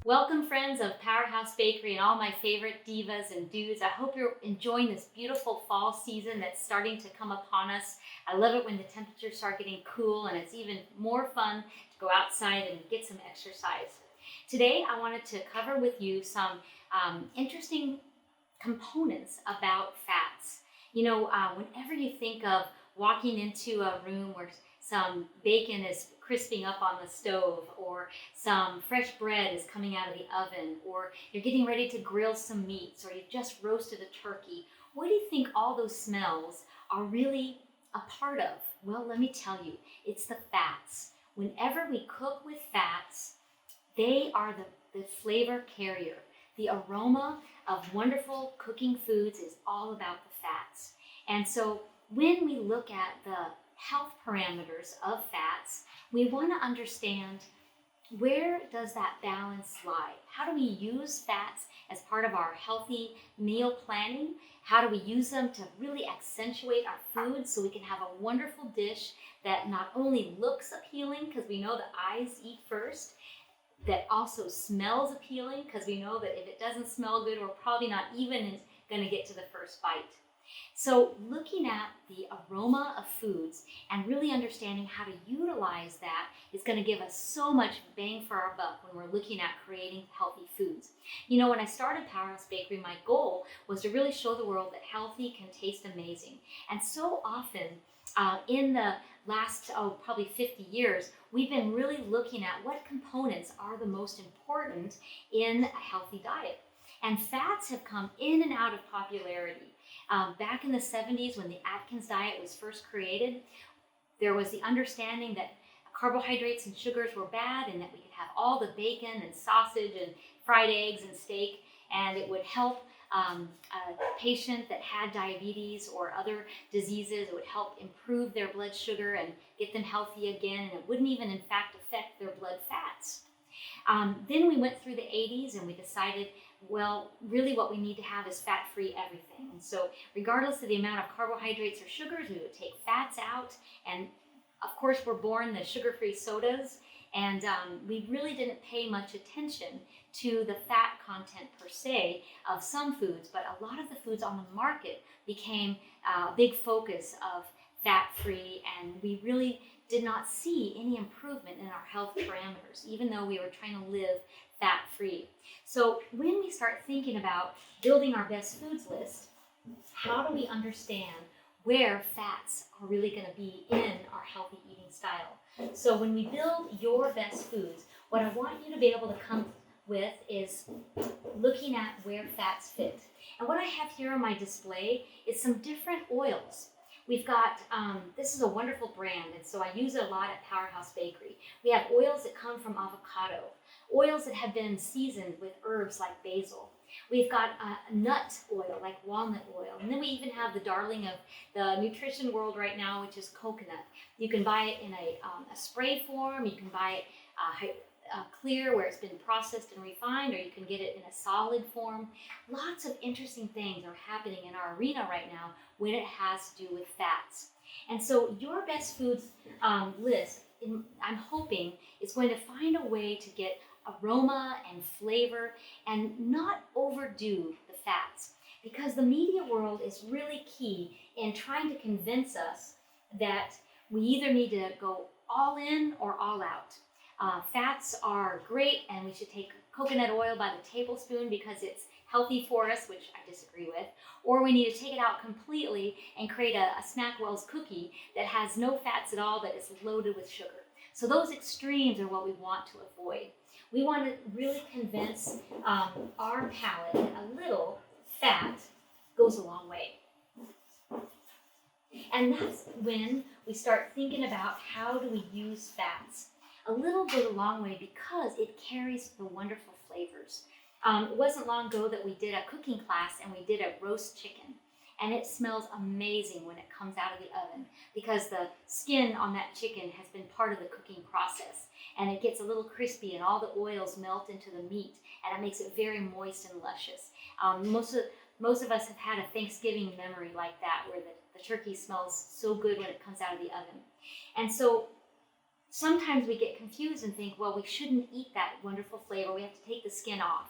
Welcome, friends of Powerhouse Bakery and all my favorite divas and dudes. I hope you're enjoying this beautiful fall season that's starting to come upon us. I love it when the temperatures start getting cool, and it's even more fun to go outside and get some exercise. Today, I wanted to cover with you some interesting components about fats. Whenever you think of walking into a room where some bacon is crisping up on the stove, or some fresh bread is coming out of the oven, or you're getting ready to grill some meats, or you've just roasted a turkey, what do you think all those smells are really a part of? Well, let me tell you, it's the fats. Whenever we cook with fats, they are the flavor carrier. The aroma of wonderful cooking foods is all about the fats. And so when we look at the health parameters of fats, we want to understand, where does that balance lie? How do we use fats as part of our healthy meal planning? How do we use them to really accentuate our food so we can have a wonderful dish that not only looks appealing, because we know the eyes eat first, that also smells appealing, because we know that if it doesn't smell good, we're probably not even going to get to the first bite. So looking at the aroma of foods and really understanding how to utilize that is going to give us so much bang for our buck when we're looking at creating healthy foods. When I started Powerhouse Bakery, my goal was to really show the world that healthy can taste amazing. And so often in the last, probably 50 years, we've been really looking at what components are the most important in a healthy diet. And fats have come in and out of popularity. Back in the 70s, when the Atkins diet was first created, there was the understanding that carbohydrates and sugars were bad, and that we could have all the bacon and sausage and fried eggs and steak, and it would help a patient that had diabetes or other diseases. It would help improve their blood sugar and get them healthy again, and it wouldn't even in fact affect their blood fats. Then we went through the 80s and we decided, well, really what we need to have is fat-free everything. And so regardless of the amount of carbohydrates or sugars, we would take fats out. And of course, we're born the sugar-free sodas. And we really didn't pay much attention to the fat content per se of some foods, but a lot of the foods on the market became a big focus of fat-free, and we really did not see any improvement in our health parameters, even though we were trying to live fat-free. So when we start thinking about building our best foods list, how do we understand where fats are really going to be in our healthy eating style? So when we build your best foods, what I want you to be able to come with is looking at where fats fit. And what I have here on my display is some different oils. We've got, this is a wonderful brand, and so I use it a lot at Powerhouse Bakery. We have oils that come from avocado, oils that have been seasoned with herbs like basil. We've got a nut oil like walnut oil, and then we even have the darling of the nutrition world right now, which is coconut. You can buy it in a spray form, you can buy it clear where it's been processed and refined, or you can get it in a solid form. Lots of interesting things are happening in our arena right now when it has to do with fats. And so your best foods list, I'm hoping, is going to find a way to get aroma and flavor and not overdo the fats, because the media world is really key in trying to convince us that we either need to go all in or all out. Fats are great, and we should take coconut oil by the tablespoon because it's healthy for us, which I disagree with, or we need to take it out completely and create a Smackwell's cookie that has no fats at all, but is loaded with sugar. So those extremes are what we want to avoid. We want to really convince our palate that a little fat goes a long way. And that's when we start thinking about, how do we use fats? A little goes a long way because it carries the wonderful flavors. It wasn't long ago that we did a cooking class and we did a roast chicken. And it smells amazing when it comes out of the oven, because the skin on that chicken has been part of the cooking process. And it gets a little crispy and all the oils melt into the meat, and it makes it very moist and luscious. Most of us have had a Thanksgiving memory like that, where the The turkey smells so good when it comes out of the oven. And so sometimes we get confused and think, well, we shouldn't eat that wonderful flavor. We have to take the skin off.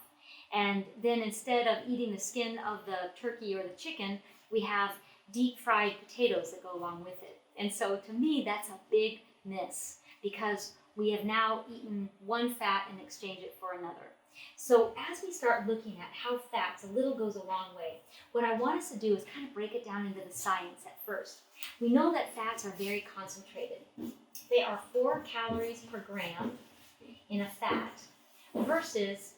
And then instead of eating the skin of the turkey or the chicken, we have deep fried potatoes that go along with it. And so to me, that's a big miss, because we have now eaten one fat and exchanged it for another. So as we start looking at how fats, a little goes a long way, what I want us to do is kind of break it down into the science at first. We know that fats are very concentrated. They are 4 calories per gram in a fat versus,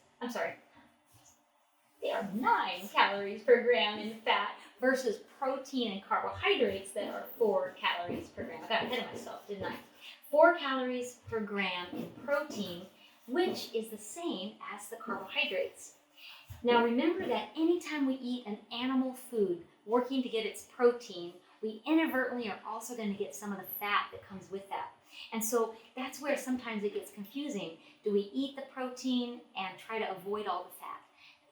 they are 9 calories per gram in fat versus protein and carbohydrates that are 4 calories per gram. I got ahead of myself, didn't I? 4 calories per gram in protein, which is the same as the carbohydrates. Now remember that anytime we eat an animal food working to get its protein, we inadvertently are also going to get some of the fat that comes with that. And so that's where sometimes it gets confusing. Do we eat the protein and try to avoid all the fat?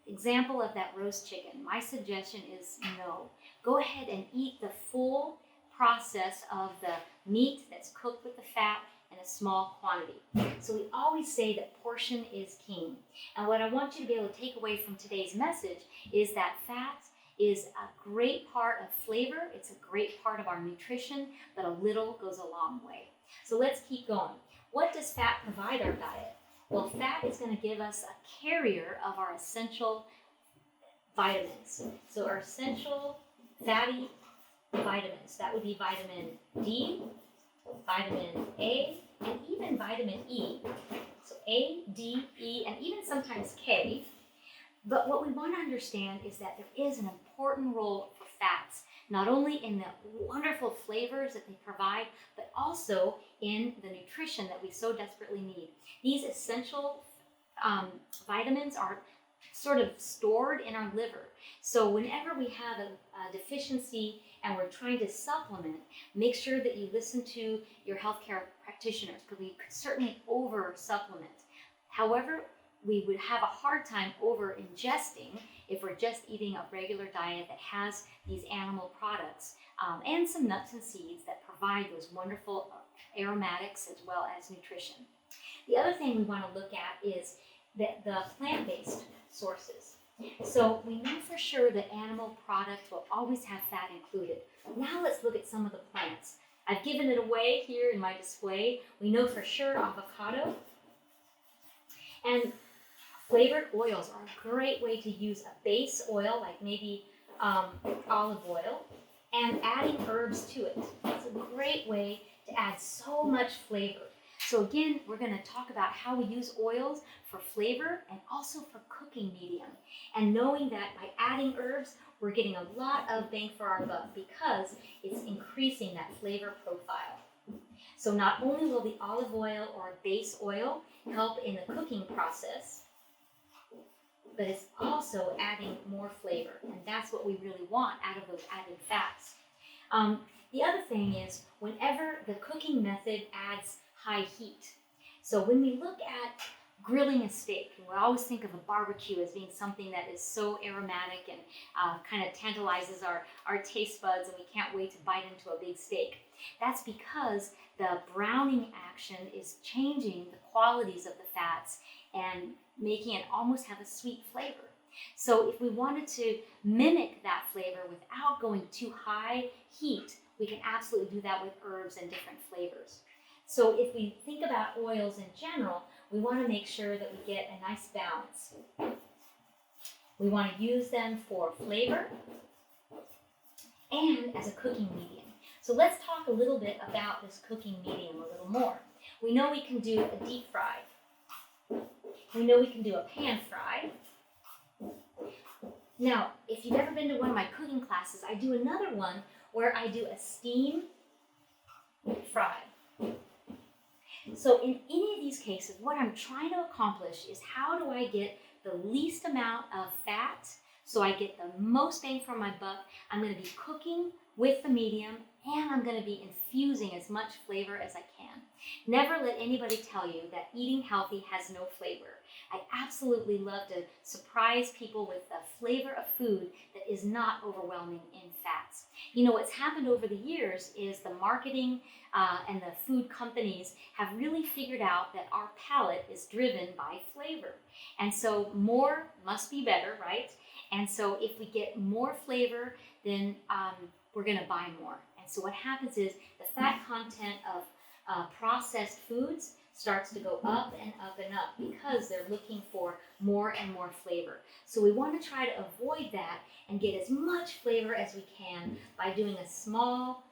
Example of that roast chicken, my suggestion is no. Go ahead and eat the full process of the meat that's cooked with the fat in a small quantity. So we always say that portion is king. And what I want you to be able to take away from today's message is that fat is a great part of flavor. It's a great part of our nutrition, but a little goes a long way. So let's keep going. What does fat provide our diet? Well, fat is going to give us a carrier of our essential vitamins. So our essential fatty vitamins, that would be vitamin D, vitamin A, and even vitamin E. So A, D, E, and even sometimes K. But what we want to understand is that there is an important role for fats, not only in the wonderful flavors that they provide, but also in the nutrition that we so desperately need. These essential vitamins are sort of stored in our liver. So whenever we have a deficiency and we're trying to supplement, make sure that you listen to your healthcare practitioners, because we could certainly over supplement. However, we would have a hard time over ingesting if we're just eating a regular diet that has these animal products and some nuts and seeds that provide those wonderful aromatics as well as nutrition. The other thing we want to look at is the plant-based sources. So we know for sure that animal products will always have fat included. Now let's look at some of the plants. I've given it away here in my display. We know for sure avocado. And flavored oils are a great way to use a base oil, like maybe olive oil, and adding herbs to it. It's a great way to add so much flavor. So again, we're going to talk about how we use oils for flavor and also for cooking medium. And knowing that by adding herbs, we're getting a lot of bang for our buck because it's increasing that flavor profile. So not only will the olive oil or base oil help in the cooking process, but it's also adding more flavor. And that's what we really want out of those added fats. The other thing is whenever the cooking method adds high heat. So when we look at grilling a steak, and we always think of a barbecue as being something that is so aromatic and kind of tantalizes our taste buds, and we can't wait to bite into a big steak. That's because the browning action is changing the qualities of the fats and making it almost have a sweet flavor. So if we wanted to mimic that flavor without going too high heat, we can absolutely do that with herbs and different flavors. So if we think about oils in general, we want to make sure that we get a nice balance. We want to use them for flavor and as a cooking medium. So let's talk a little bit about this cooking medium a little more. We know we can do a deep fry. We know we can do a pan fry. Now, if you've ever been to one of my cooking classes, I do another one where I do a steam fry. So in any of these cases, what I'm trying to accomplish is how do I get the least amount of fat so I get the most bang for my buck. I'm going to be cooking with the medium and I'm going to be infusing as much flavor as I can. Never let anybody tell you that eating healthy has no flavor. I absolutely love to surprise people with the flavor of food that is not overwhelming in fats. You know, what's happened over the years is the marketing and the food companies have really figured out that our palate is driven by flavor. And so more must be better, right? And so if we get more flavor, then we're going to buy more. And so what happens is the fat content of processed foods starts to go up and up and up because they're looking for more and more flavor. So we want to try to avoid that and get as much flavor as we can by doing a small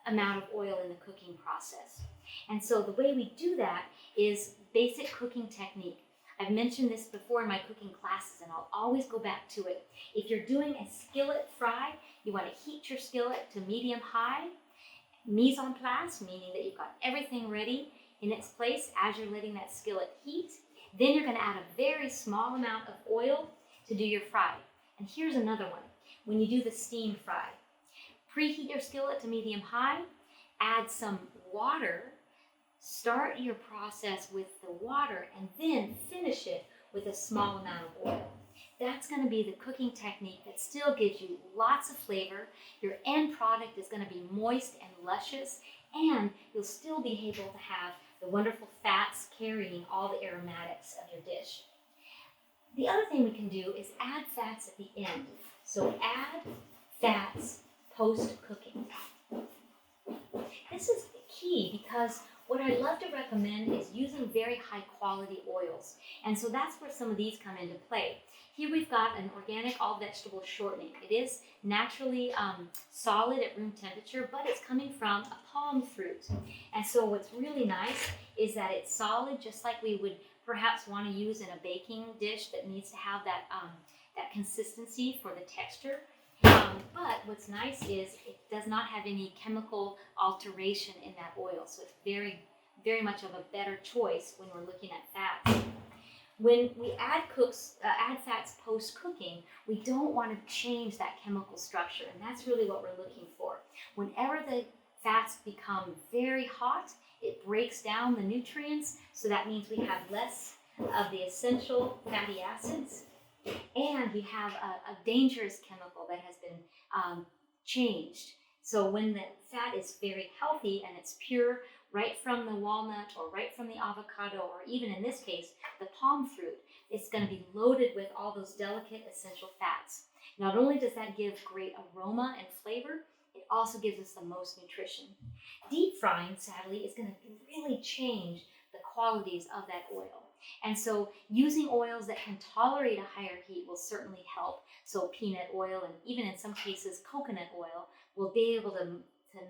amount of oil in the cooking process. And so the way we do that is basic cooking technique. I've mentioned this before in my cooking classes, and I'll always go back to it. If you're doing a skillet fry, you want to heat your skillet to medium-high, mise en place, meaning that you've got everything ready in its place as you're letting that skillet heat. Then you're going to add a very small amount of oil to do your fry. And here's another one. When you do the steam fry, preheat your skillet to medium-high, add some water, start your process with the water, and then finish it with a small amount of oil. That's going to be the cooking technique that still gives you lots of flavor. Your end product is going to be moist and luscious, and you'll still be able to have the wonderful fats carrying all the aromatics of your dish. The other thing we can do is add fats at the end. So add fats post-cooking. This is key because what I love to recommend is using very high quality oils. And so that's where some of these come into play. Here we've got an organic all vegetable shortening. It is naturally solid at room temperature, but it's coming from a palm fruit. And so what's really nice is that it's solid, just like we would perhaps want to use in a baking dish that needs to have that, that consistency for the texture. But what's nice is it does not have any chemical alteration in that oil. So it's very, very much of a better choice when we're looking at fats. When we add fats post-cooking, we don't want to change that chemical structure, and that's really what we're looking for. Whenever the fats become very hot, it breaks down the nutrients, so that means we have less of the essential fatty acids, and we have a dangerous chemical that has been changed. So when the fat is very healthy and it's pure, right from the walnut or right from the avocado, or even in this case, the palm fruit, it's going to be loaded with all those delicate essential fats. Not only does that give great aroma and flavor, it also gives us the most nutrition. Deep frying, sadly, is going to really change the qualities of that oil. And so using oils that can tolerate a higher heat will certainly help. So peanut oil, and even in some cases coconut oil, will be able to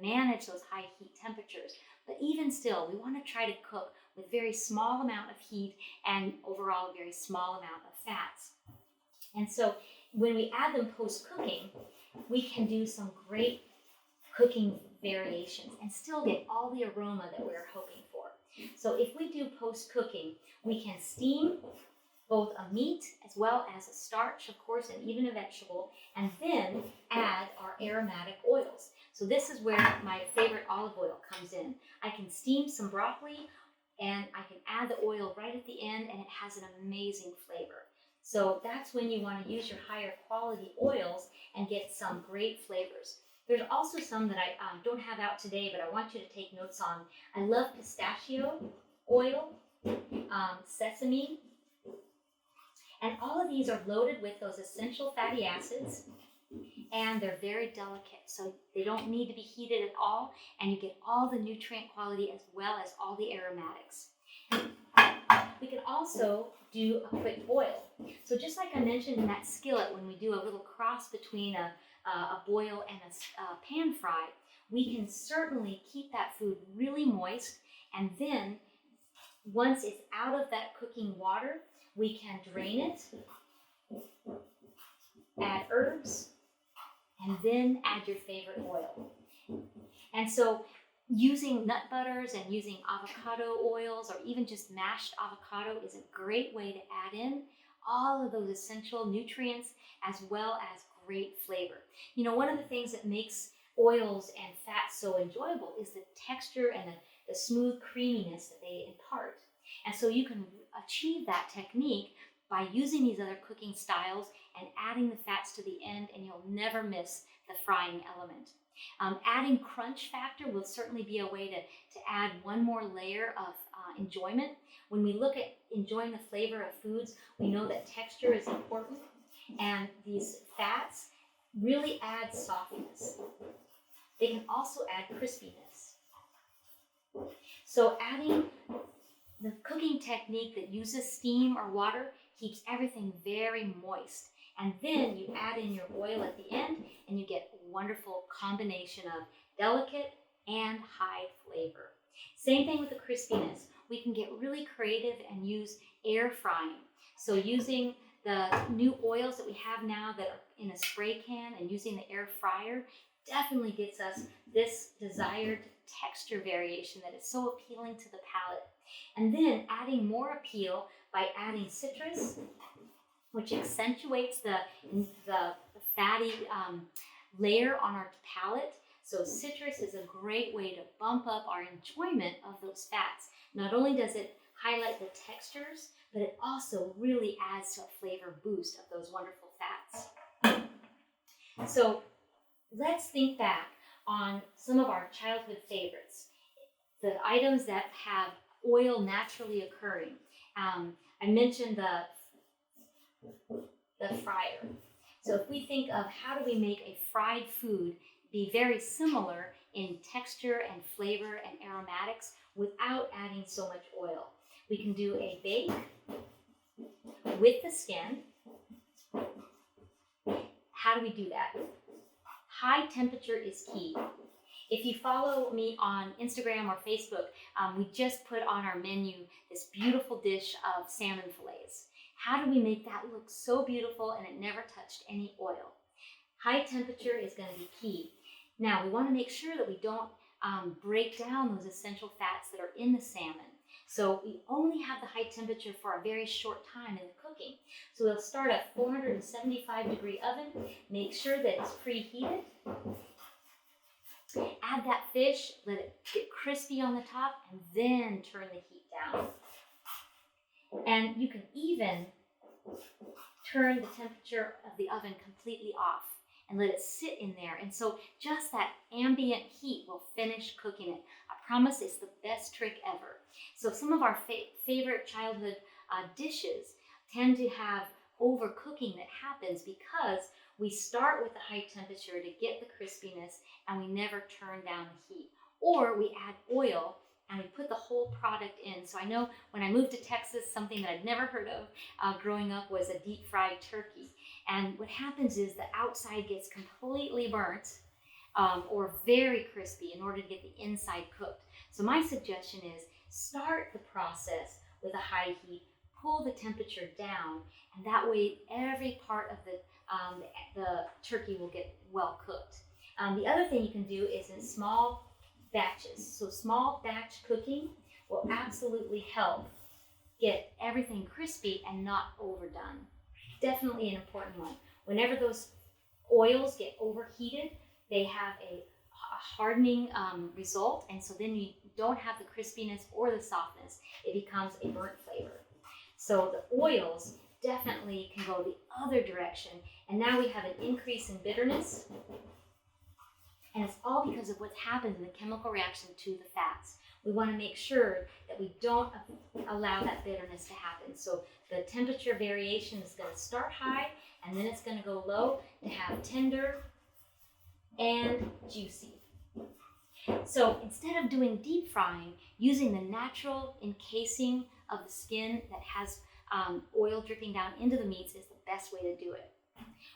manage those high heat temperatures. But even still, we want to try to cook with very small amount of heat and overall a very small amount of fats. And so when we add them post-cooking, we can do some great cooking variations and still get all the aroma that we're hoping for. So if we do post-cooking, we can steam both a meat as well as a starch, of course, and even a vegetable, and then add our aromatic oils. So this is where my favorite olive oil comes in. I can steam some broccoli and I can add the oil right at the end, and it has an amazing flavor. So that's when you want to use your higher quality oils and get some great flavors. There's also some that I don't have out today, but I want you to take notes on. I love pistachio oil, sesame, and all of these are loaded with those essential fatty acids, and they're very delicate, so they don't need to be heated at all, and you get all the nutrient quality as well as all the aromatics. We can also do a quick boil. So just like I mentioned in that skillet, when we do a little cross between a boil and a pan fry, we can certainly keep that food really moist, and then once it's out of that cooking water, we can drain it, add herbs, and then add your favorite oil. And so using nut butters and using avocado oils or even just mashed avocado is a great way to add in all of those essential nutrients as well as great flavor. You know, one of the things that makes oils and fats so enjoyable is the texture and the the smooth creaminess that they impart. And so you can achieve that technique by using these other cooking styles and adding the fats to the end, and you'll never miss the frying element. Adding crunch factor will certainly be a way to add one more layer of enjoyment. When we look at enjoying the flavor of foods, we know that texture is important, and these fats really add softness. They can also add crispiness. So adding the cooking technique that uses steam or water keeps everything very moist. And then you add in your oil at the end, and you get a wonderful combination of delicate and high flavor. Same thing with the crispiness. We can get really creative and use air frying. So using the new oils that we have now that are in a spray can and using the air fryer definitely gets us this desired texture variation that is so appealing to the palate. And then adding more appeal by adding citrus, which accentuates the fatty layer on our palate. So citrus is a great way to bump up our enjoyment of those fats. Not only does it highlight the textures, but it also really adds to a flavor boost of those wonderful fats. So let's think back on some of our childhood favorites, the items that have oil naturally occurring. I mentioned the fryer. So if we think of how do we make a fried food be very similar in texture and flavor and aromatics without adding so much oil, we can do a bake with the skin. How do we do that? High temperature is key. If you follow me on Instagram or Facebook, we just put on our menu this beautiful dish of salmon fillets. How do we make that look so beautiful and it never touched any oil? High temperature is going to be key. Now, we want to make sure that we don't break down those essential fats that are in the salmon. So we only have the high temperature for a very short time in the cooking. So we'll start at 475-degree oven, make sure that it's preheated. Add that fish, let it get crispy on the top, and then turn the heat down. And you can even turn the temperature of the oven completely off and let it sit in there. And so just that ambient heat will finish cooking it. I promise it's the best trick ever. So some of our favorite childhood dishes tend to have overcooking that happens because we start with a high temperature to get the crispiness and we never turn down the heat. Or we add oil and we put the whole product in. So I know when I moved to Texas, something that I'd never heard of growing up was a deep fried turkey. And what happens is the outside gets completely burnt or very crispy in order to get the inside cooked. So my suggestion is start the process with a high heat, pull the temperature down, and that way every part of the turkey will get well cooked. The other thing you can do is in small batches. So small batch cooking will absolutely help get everything crispy and not overdone. Definitely an important one. Whenever those oils get overheated, they have a hardening result, and so then you don't have the crispiness or the softness. It becomes a burnt flavor. So the oils definitely can go the other direction, and now we have an increase in bitterness, and it's all because of what happens in the chemical reaction to the fats. We want to make sure that we don't allow that bitterness to happen. So the temperature variation is going to start high, and then it's going to go low to have tender and juicy. So instead of doing deep frying, using the natural encasing of the skin that has oil dripping down into the meats is the best way to do it.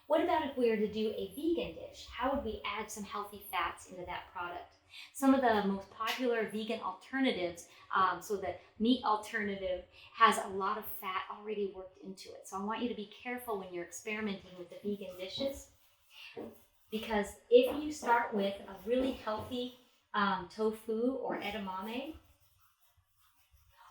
What about if we were to do a vegan dish? How would we add some healthy fats into that product? Some of the most popular vegan alternatives, so the meat alternative has a lot of fat already worked into it. So I want you to be careful when you're experimenting with the vegan dishes, because if you start with a really healthy tofu or edamame,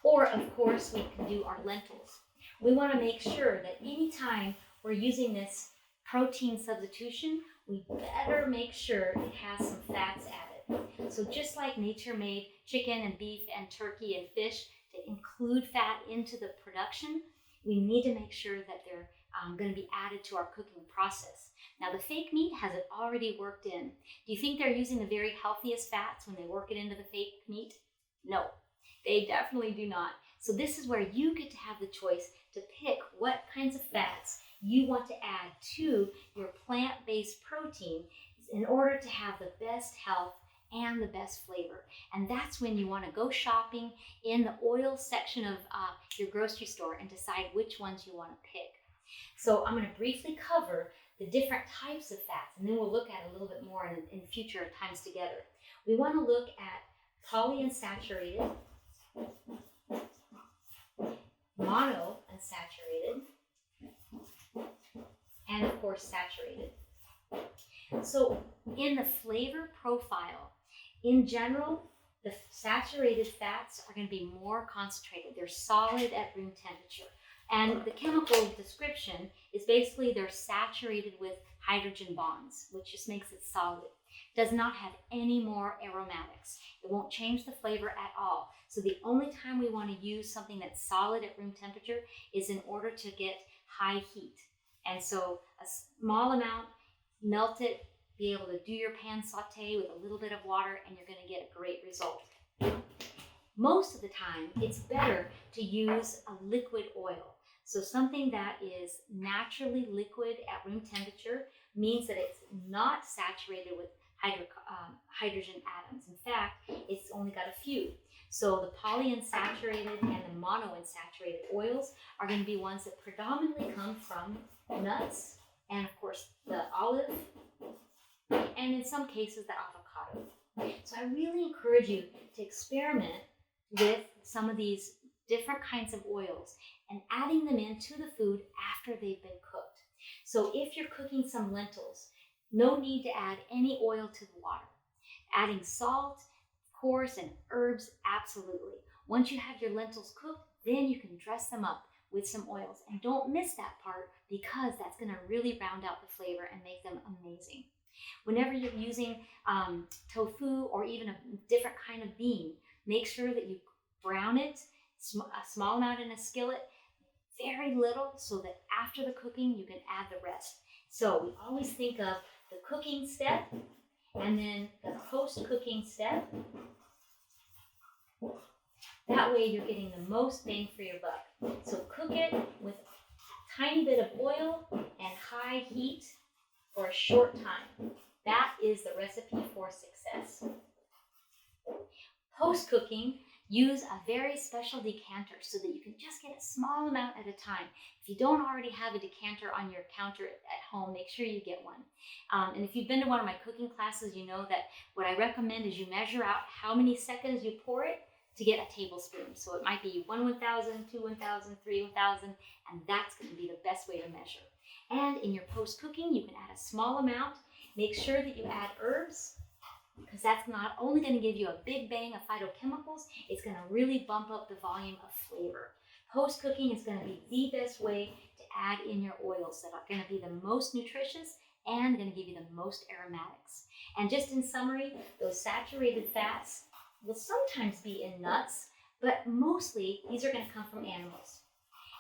or of course we can do our lentils. We want to make sure that anytime we're using this protein substitution, we better make sure it has some fats added. So just like nature made chicken and beef and turkey and fish to include fat into the production, we need to make sure that they're going to be added to our cooking process. Now, the fake meat has it already worked in. Do you think they're using the very healthiest fats when they work it into the fake meat? No, they definitely do not. So this is where you get to have the choice to pick what kinds of fats you want to add to your plant-based protein in order to have the best health and the best flavor. And that's when you want to go shopping in the oil section of your grocery store and decide which ones you want to pick. So I'm going to briefly cover the different types of fats, and then we'll look at it a little bit more in future times together. We want to look at polyunsaturated, monounsaturated, and of course saturated. So in the flavor profile, in general, the saturated fats are going to be more concentrated. They're solid at room temperature. And the chemical description is basically they're saturated with hydrogen bonds, which just makes it solid. It does not have any more aromatics. It won't change the flavor at all. So the only time we want to use something that's solid at room temperature is in order to get high heat. And so a small amount, melt it, be able to do your pan saute with a little bit of water, and you're going to get a great result. Most of the time, it's better to use a liquid oil. So something that is naturally liquid at room temperature means that it's not saturated with hydrogen atoms. In fact, it's only got a few. So the polyunsaturated and the monounsaturated oils are going to be ones that predominantly come from nuts and, of course, the olive, and in some cases, the avocado. So I really encourage you to experiment with some of these different kinds of oils and adding them into the food after they've been cooked. So if you're cooking some lentils, no need to add any oil to the water. Adding salt, of course, and herbs, absolutely. Once you have your lentils cooked, then you can dress them up with some oils. And don't miss that part, because that's going to really round out the flavor and make them amazing. Whenever you're using tofu or even a different kind of bean, make sure that you brown it, a small amount in a skillet, very little, so that after the cooking you can add the rest. So we always think of the cooking step and then the post-cooking step. That way you're getting the most bang for your buck. So cook it with a tiny bit of oil and high heat for a short time. That is the recipe for success. Post-cooking, use a very special decanter so that you can just get a small amount at a time. If you don't already have a decanter on your counter at home, make sure you get one. And if you've been to one of my cooking classes, you know that what I recommend is you measure out how many seconds you pour it to get a tablespoon. So it might be 1/1000, 2/1000, 3/1000, and that's going to be the best way to measure. And in your post-cooking, you can add a small amount. Make sure that you add herbs, because that's not only going to give you a big bang of phytochemicals, it's going to really bump up the volume of flavor. Post-cooking is going to be the best way to add in your oils that are going to be the most nutritious and going to give you the most aromatics. And just in summary, those saturated fats will sometimes be in nuts, but mostly these are going to come from animals.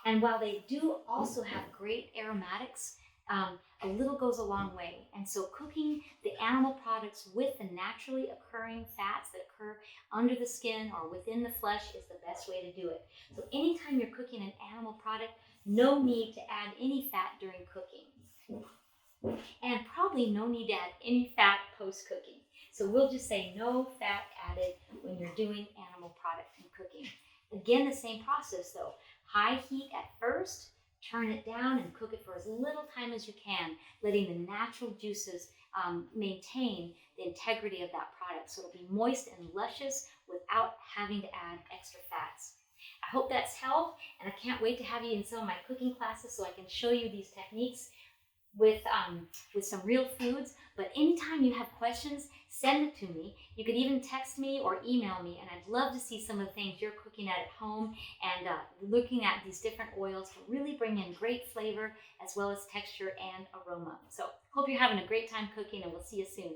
And while they do also have great aromatics, a little goes a long way. And so cooking the animal products with the naturally occurring fats that occur under the skin or within the flesh is the best way to do it. So anytime you're cooking an animal product, no need to add any fat during cooking. And probably no need to add any fat post-cooking. So we'll just say no fat added when you're doing animal product and cooking. Again, the same process though. High heat at first, turn it down and cook it for as little time as you can, letting the natural juices maintain the integrity of that product so it'll be moist and luscious without having to add extra fats. I hope that's helped, and I can't wait to have you in some of my cooking classes so I can show you these techniques with some real foods. But anytime you have questions, send it to me. You could even text me or email me, and I'd love to see some of the things you're cooking at home and looking at these different oils to really bring in great flavor as well as texture and aroma. So hope you're having a great time cooking, and we'll see you soon.